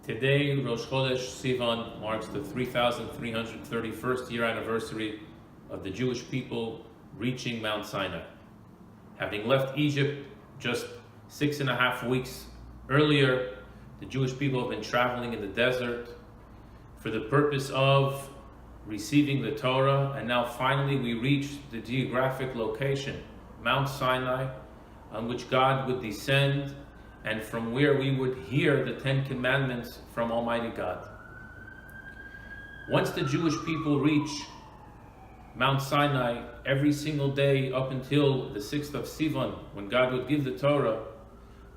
Today, Rosh Chodesh Sivan marks the 3,331st year anniversary of the Jewish people reaching Mount Sinai. Having left Egypt just 6.5 weeks earlier, the Jewish people have been traveling in the desert for the purpose of receiving the Torah, and now finally we reach the geographic location, Mount Sinai, on which God would descend and from where we would hear the 10 Commandments from Almighty God. Once the Jewish people reach Mount Sinai, every single day up until the 6th of Sivan, when God would give the Torah,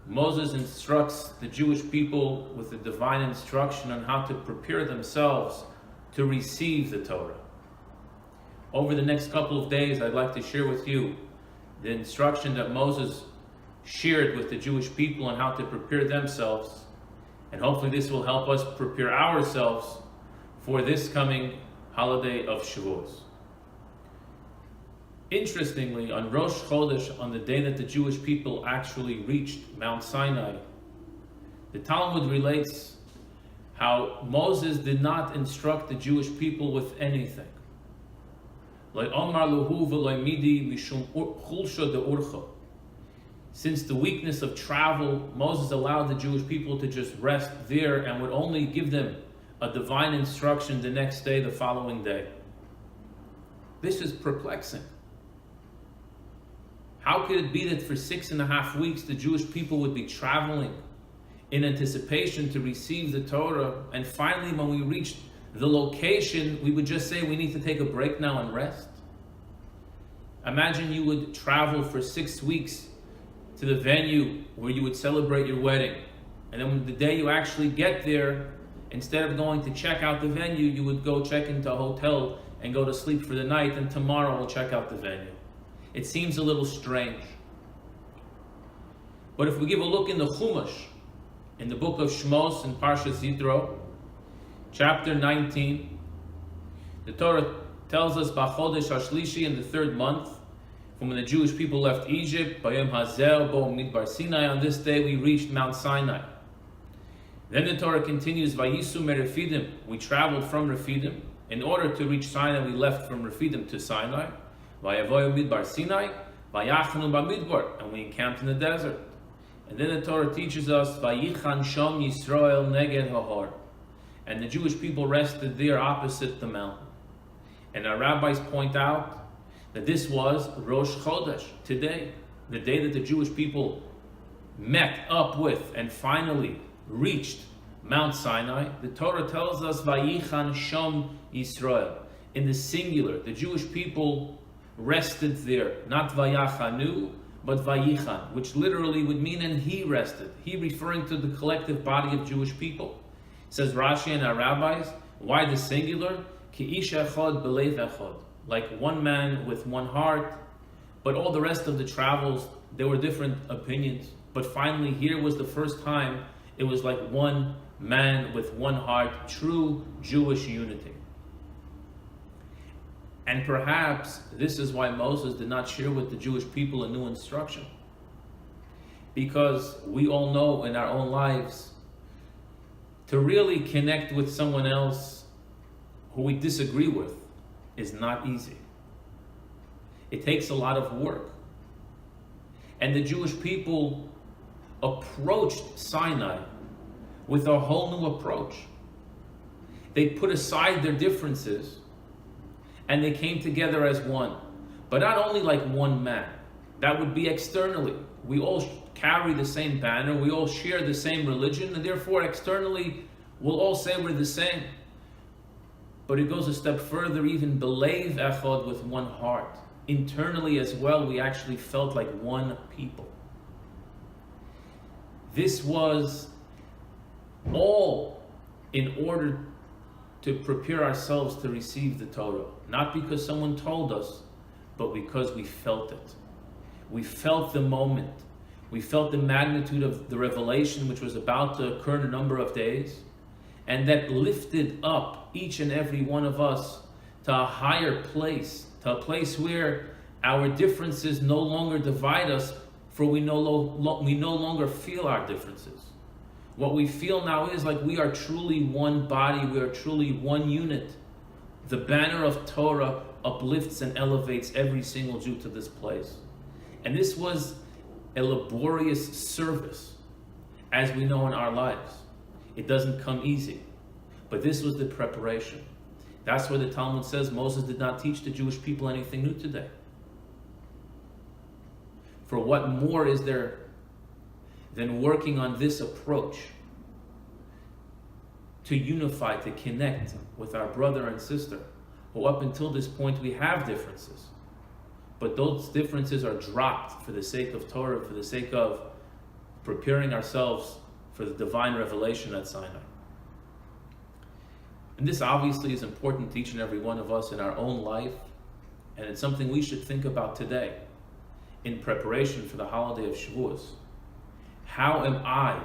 Moses instructs the Jewish people with the divine instruction on how to prepare themselves to receive the Torah. Over the next couple of days, I'd like to share with you the instruction that Moses shared with the Jewish people on how to prepare themselves, and hopefully this will help us prepare ourselves for this coming holiday of Shavuos. Interestingly, on Rosh Chodesh, on the day that the Jewish people actually reached Mount Sinai, the Talmud relates how Moses did not instruct the Jewish people with anything. Since the weakness of travel, Moses allowed the Jewish people to just rest there and would only give them a divine instruction the next day, the following day. This is perplexing. How could it be that for 6.5 weeks the Jewish people would be traveling in anticipation to receive the Torah, and finally when we reached the location, we would just say we need to take a break now and rest? Imagine you would travel for 6 weeks to the venue where you would celebrate your wedding, and then the day you actually get there, instead of going to check out the venue, you would go check into a hotel and go to sleep for the night, and tomorrow we'll check out the venue. It seems a little strange. But if we give a look in the Chumash, in the book of Shmos in Parshas Yitro, chapter 19, the Torah tells us, Chodesh Hashlishi, in the 3rd month, from when the Jewish people left Egypt, Bayom Hazel, Bo Midbar Sinai, on this day we reached Mount Sinai. Then the Torah continues, Vayisu Merefidim, we traveled from Refidim. In order to reach Sinai, we left from Refidim to Sinai. Vayavoyu Midbar Sinai, Vayachanu Bamidbar, and we encamped in the desert. And then the Torah teaches us, Vayichan Shom Yisrael Neged Hahor, and the Jewish people rested there opposite the mountain. And our rabbis point out that this was Rosh Chodesh, today, the day that the Jewish people met up with and finally reached Mount Sinai. The Torah tells us, Vayichan Shom Yisrael, in the singular. The Jewish people rested there, not Vayachanu, but Vayichan, which literally would mean, and he rested. He referring to the collective body of Jewish people. Says Rashi and our rabbis, why the singular? Ki ish echad b'leiv echad, like one man with one heart. But all the rest of the travels, there were different opinions. But finally, here was the first time it was like one man with one heart, true Jewish unity. And perhaps this is why Moses did not share with the Jewish people a new instruction. Because we all know in our own lives, to really connect with someone else who we disagree with is not easy. It takes a lot of work. And the Jewish people approached Sinai with a whole new approach. They put aside their differences and they came together as one. But not only like one man. That would be externally. We all carry the same banner, we all share the same religion, and therefore externally we'll all say we're the same. But it goes a step further, even b'leiv echad, with one heart. Internally as well, we actually felt like one people. This was all in order to prepare ourselves to receive the Torah. Not because someone told us, but because we felt it. We felt the moment. We felt the magnitude of the revelation which was about to occur in a number of days, and that lifted up each and every one of us to a higher place, to a place where our differences no longer divide us, for we no longer feel our differences. What we feel now is like we are truly one body, we are truly one unit. The banner of Torah uplifts and elevates every single Jew to this place. And this was a laborious service, as we know in our lives. It doesn't come easy. But this was the preparation. That's where the Talmud says Moses did not teach the Jewish people anything new today. For what more is there than working on this approach to unify, to connect with our brother and sister, who up until this point we have differences, but those differences are dropped for the sake of Torah, for the sake of preparing ourselves for the divine revelation at Sinai. And this obviously is important to each and every one of us in our own life, and it's something we should think about today in preparation for the holiday of Shavuos. How am I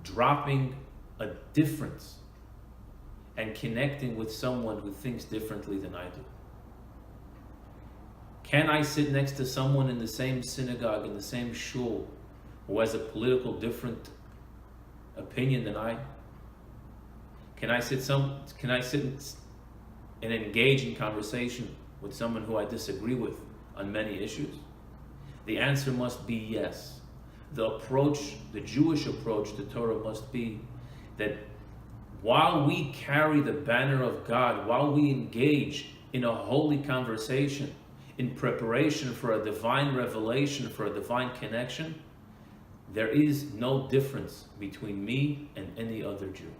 dropping a difference and connecting with someone who thinks differently than I do? Can I sit next to someone in the same synagogue, in the same shul, who has a political different opinion than I? Can I sit and engage in conversation with someone who I disagree with on many issues? The answer must be yes. The approach, the Jewish approach to Torah must be that while we carry the banner of God, while we engage in a holy conversation, in preparation for a divine revelation, for a divine connection, there is no difference between me and any other Jew.